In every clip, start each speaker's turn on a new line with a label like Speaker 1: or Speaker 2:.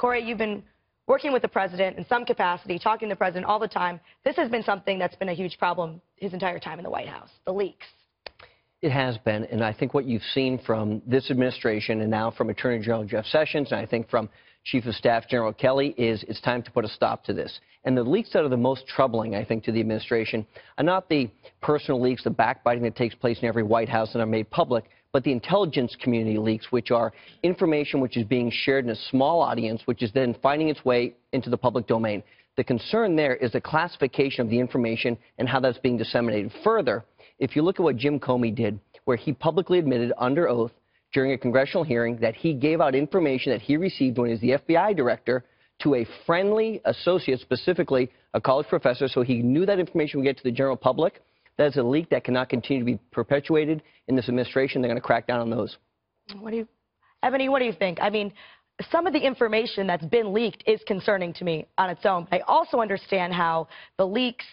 Speaker 1: Corey, you've been working with the president in some capacity, talking to the president all the time. This has been something that's been a huge problem his entire time in the White House, the leaks.
Speaker 2: It has been, and I think what you've seen from this administration and now from Attorney General Jeff Sessions, and I think from Chief of Staff General Kelly, is it's time to put a stop to this. And the leaks that are the most troubling, I think, to the administration are not the personal leaks, the backbiting that takes place in every White House and are made public, but the intelligence community leaks, which are information which is being shared in a small audience, which is then finding its way into the public domain. The concern there is the classification of the information and how that's being disseminated. Further, if you look at what Jim Comey did, where he publicly admitted under oath during a congressional hearing that he gave out information that he received when he was the FBI director to a friendly associate, specifically a college professor, so he knew that information would get to the general public. That is a leak that cannot continue to be perpetuated in this administration. They're going to crack down on those.
Speaker 1: Ebony, what do you think? I mean, some of the information that's been leaked is concerning to me on its own. I also understand how the leaks,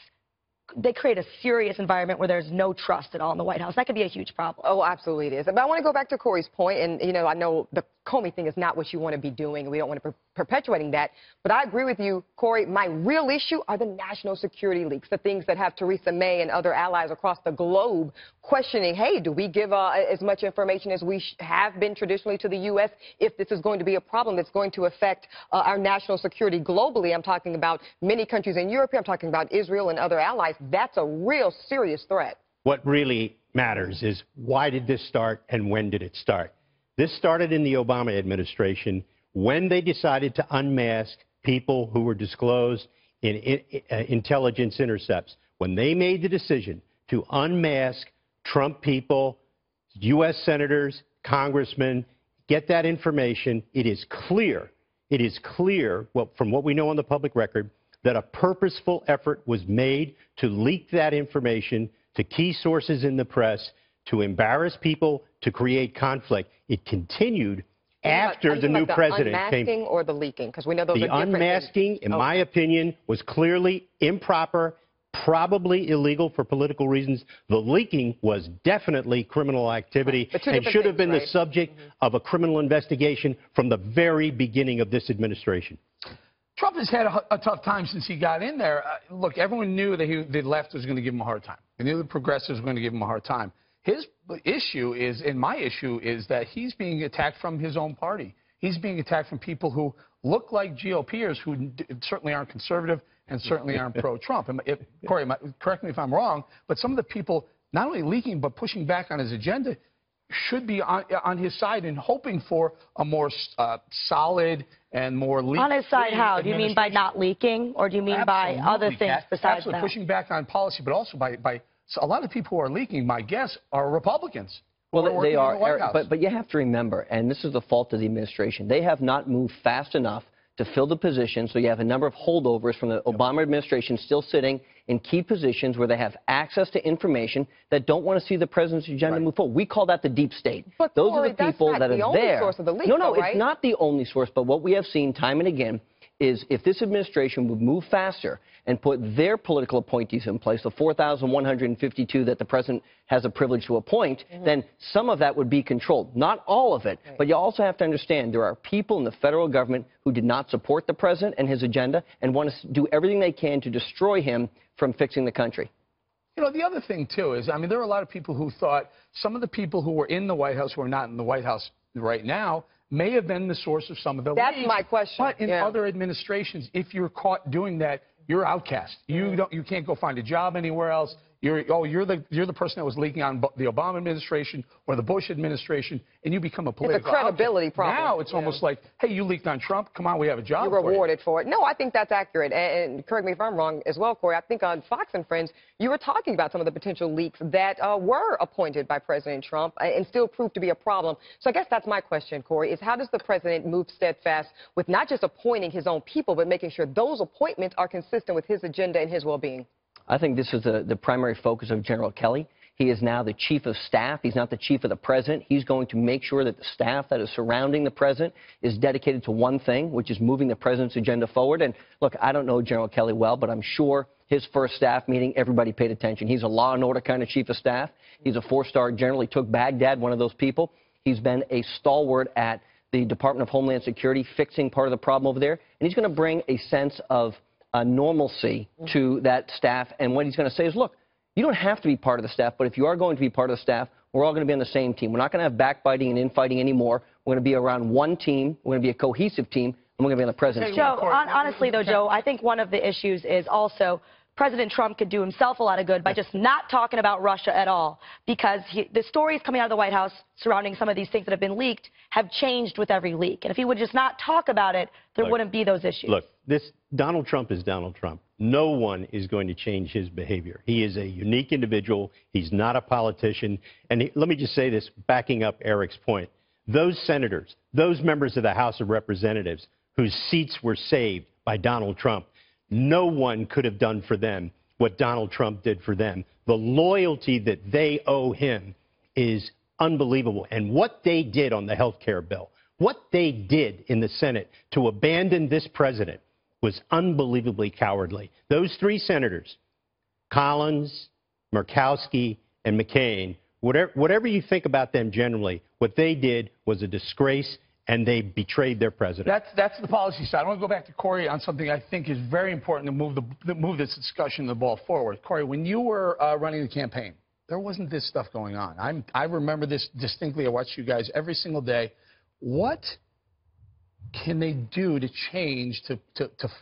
Speaker 1: they create a serious environment where there's no trust at all in the White House. That could be a huge problem.
Speaker 3: Oh, absolutely it is. But I want to go back to Corey's point, and, you know, I know the Comey thing is not what you want to be doing, and we don't want to be perpetuating that. But I agree with you, Corey. My real issue are the national security leaks, the things that have Theresa May and other allies across the globe questioning, hey, do we give as much information as we have been traditionally to the U.S. if this is going to be a problem that's going to affect our national security globally? I'm talking about many countries in Europe. I'm talking about Israel and other allies. That's a real serious threat.
Speaker 4: What really matters is why did this start and when did it start? This started in the Obama administration when they decided to unmask people who were disclosed in intelligence intercepts. When they made the decision to unmask Trump people, U.S. senators, congressmen, get that information, it is clear from what we know on the public record that a purposeful effort was made to leak that information to key sources in the press, to embarrass people, to create conflict. It continued after the new president came.
Speaker 3: The unmasking or the leaking? Because we know those are different things.
Speaker 4: The unmasking, in my opinion, was clearly improper, probably illegal for political reasons. The leaking was definitely criminal activity and should have been the subject of a criminal investigation from the very beginning of this administration.
Speaker 5: Trump has had a tough time since he got in there. Look, everyone knew that the left was going to give him a hard time. They knew the progressives were going to give him a hard time. His issue is, and my issue is, that he's being attacked from his own party. He's being attacked from people who look like GOPers, who certainly aren't conservative and certainly aren't pro-Trump. Corey, correct me if I'm wrong, but some of the people not only leaking but pushing back on his agenda should be on his side and hoping for a more solid and more leak.
Speaker 1: On his side, how? Do you mean by not leaking, or do you mean by other things besides
Speaker 5: absolutely, pushing back on policy, but also by so a lot of people who are leaking, my guess, are Republicans.
Speaker 2: Well, they are, but you have to remember, and this is the fault of the administration, they have not moved fast enough to fill the position, so you have a number of holdovers from the Obama administration still sitting in key positions where they have access to information that don't want to see the president's agenda move forward. We call that the deep state.
Speaker 3: But
Speaker 2: those
Speaker 3: Corey,
Speaker 2: are the people that are there.
Speaker 3: That's not the only source of the leak,
Speaker 2: No,
Speaker 3: right?
Speaker 2: It's not the only source, but what we have seen time and again is if this administration would move faster and put their political appointees in place, the 4,152 that the president has a privilege to appoint, then some of that would be controlled. Not all of it, but you also have to understand there are people in the federal government who did not support the president and his agenda and want to do everything they can to destroy him from fixing the country.
Speaker 5: You know, the other thing, too, is, I mean, there are a lot of people who thought some of the people who were in the White House who are not in the White House right now may have been the source of some of the leaks.
Speaker 3: That's my question.
Speaker 5: But in other administrations, if you're caught doing that, you're outcast. You can't go find a job anywhere else. You're the person that was leaking on the Obama administration or the Bush administration, and you become a political
Speaker 3: It's a credibility problem.
Speaker 5: Now it's almost like, hey, you leaked on Trump. Come on, we have a job.
Speaker 3: You're rewarded for it. No, I think that's accurate. And correct me if I'm wrong as well, Corey. I think on Fox and Friends, you were talking about some of the potential leaks that were appointed by President Trump and still proved to be a problem. So I guess that's my question, Corey, is how does the president move steadfast with not just appointing his own people, but making sure those appointments are consistent with his agenda and his well-being?
Speaker 2: I think this is the primary focus of General Kelly. He is now the chief of staff. He's not the chief of the president. He's going to make sure that the staff that is surrounding the president is dedicated to one thing, which is moving the president's agenda forward. And look, I don't know General Kelly well, but I'm sure his first staff meeting, everybody paid attention. He's a law and order kind of chief of staff. He's a four-star general. He took Baghdad, one of those people. He's been a stalwart at the Department of Homeland Security, fixing part of the problem over there, and he's going to bring a sense of normalcy to that staff. And what he's going to say is, look, you don't have to be part of the staff, but if you are going to be part of the staff, we're all going to be on the same team. We're not going to have backbiting and infighting anymore. We're going to be around one team. We're going to be a cohesive team, and we're going to be on the president's team.
Speaker 1: Joe, honestly, though, Joe, I think one of the issues is also President Trump could do himself a lot of good by just not talking about Russia at all, because the stories coming out of the White House surrounding some of these things that have been leaked have changed with every leak. And if he would just not talk about it, there wouldn't be those issues.
Speaker 4: Look, Donald Trump is Donald Trump. No one is going to change his behavior. He is a unique individual. He's not a politician. And let me just say this, backing up Eric's point. Those senators, those members of the House of Representatives whose seats were saved by Donald Trump, no one could have done for them what Donald Trump did for them. The loyalty that they owe him is unbelievable. And what they did on the health care bill, what they did in the Senate to abandon this president was unbelievably cowardly. Those three senators, Collins, Murkowski, and McCain, whatever you think about them generally, what they did was a disgrace, and they betrayed their president.
Speaker 5: That's the policy side. I want to go back to Corey on something I think is very important to move this discussion, the ball forward. Corey, when you were running the campaign, there wasn't this stuff going on. I remember this distinctly. I watched you guys every single day. What can they do to change, to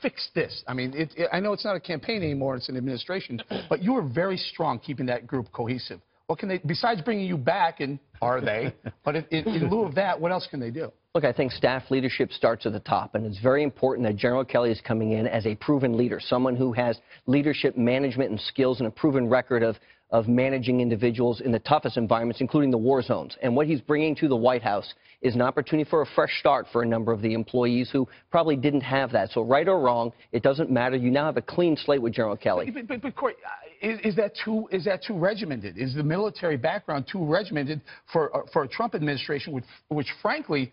Speaker 5: fix this? I mean, I know it's not a campaign anymore, it's an administration, but you were very strong keeping that group cohesive. What can they, besides bringing you back, and are they, but in lieu of that, what else can they do?
Speaker 2: Look, I think staff leadership starts at the top, and it's very important that General Kelly is coming in as a proven leader, someone who has leadership management and skills and a proven record of managing individuals in the toughest environments, including the war zones. And what he's bringing to the White House is an opportunity for a fresh start for a number of the employees who probably didn't have that. So right or wrong, it doesn't matter. You now have a clean slate with General Kelly.
Speaker 5: But Corey, is that too regimented? Is the military background too regimented for a Trump administration, which frankly,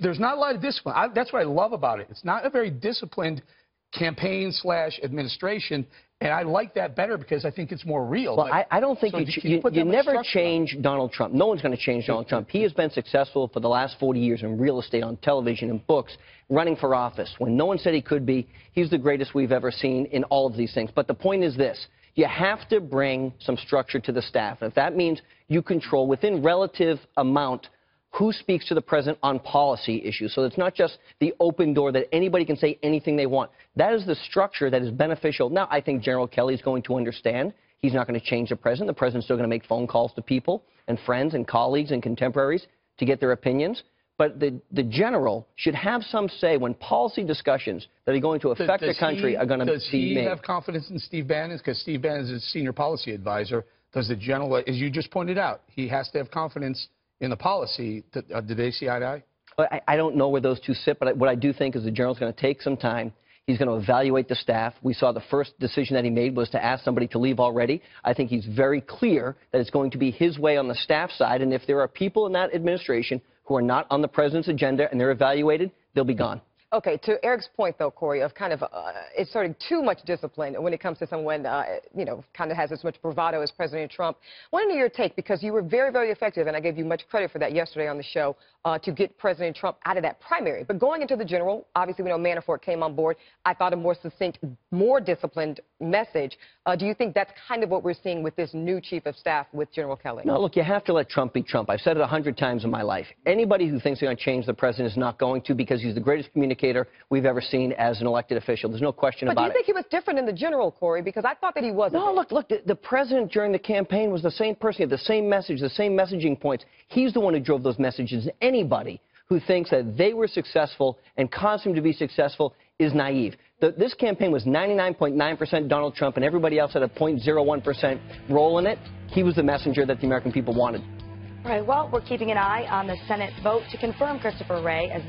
Speaker 5: there's not a lot of discipline. That's what I love about it. It's not a very disciplined campaign/administration, and I like that better because I think it's more real.
Speaker 2: Well, I don't think you never change Donald Trump. No one's going to change Donald Trump. He has been successful for the last 40 years in real estate, on television, and books, running for office. When no one said he could be, he's the greatest we've ever seen in all of these things. But the point is this. You have to bring some structure to the staff. And if that means you control within relative amount who speaks to the president on policy issues. So it's not just the open door that anybody can say anything they want. That is the structure that is beneficial. Now, I think General Kelly is going to understand. He's not going to change the president. The president's still going to make phone calls to people and friends and colleagues and contemporaries to get their opinions. But the general should have some say when policy discussions that are going to affect the country are going to be made.
Speaker 5: Does he have confidence in Steve Bannon? Because Steve Bannon is his senior policy advisor. Does the general, as you just pointed out, he has to have confidence in the policy? Did they see eye to eye?
Speaker 2: I don't know where those two sit, but what I do think is the general's going to take some time. He's going to evaluate the staff. We saw the first decision that he made was to ask somebody to leave already. I think he's very clear that it's going to be his way on the staff side, and if there are people in that administration who are not on the president's agenda and they're evaluated, they'll be gone.
Speaker 3: Okay, to Eric's point, though, Corey, of kind of it's sort of too much discipline when it comes to someone, you know, kind of has as much bravado as President Trump. I want to know your take, because you were very, very effective, and I gave you much credit for that yesterday on the show, to get President Trump out of that primary. But going into the general, obviously we know Manafort came on board. I thought a more succinct, more disciplined message. Do you think that's kind of what we're seeing with this new chief of staff with General Kelly?
Speaker 2: No, look, you have to let Trump be Trump. I've said it 100 times in my life. Anybody who thinks they're going to change the president is not going to, because he's the greatest communicator we've ever seen as an elected official. There's no question about it.
Speaker 3: But do you think he was different in the general, Corey? Because I thought that he wasn't.
Speaker 2: No, look, the president during the campaign was the same person. He had the same message, the same messaging points. He's the one who drove those messages. Anybody who thinks that they were successful and caused him to be successful is naive. This campaign was 99.9% Donald Trump, and everybody else had a 0.01% role in it. He was the messenger that the American people wanted.
Speaker 1: All right, well, we're keeping an eye on the Senate vote to confirm Christopher Wray as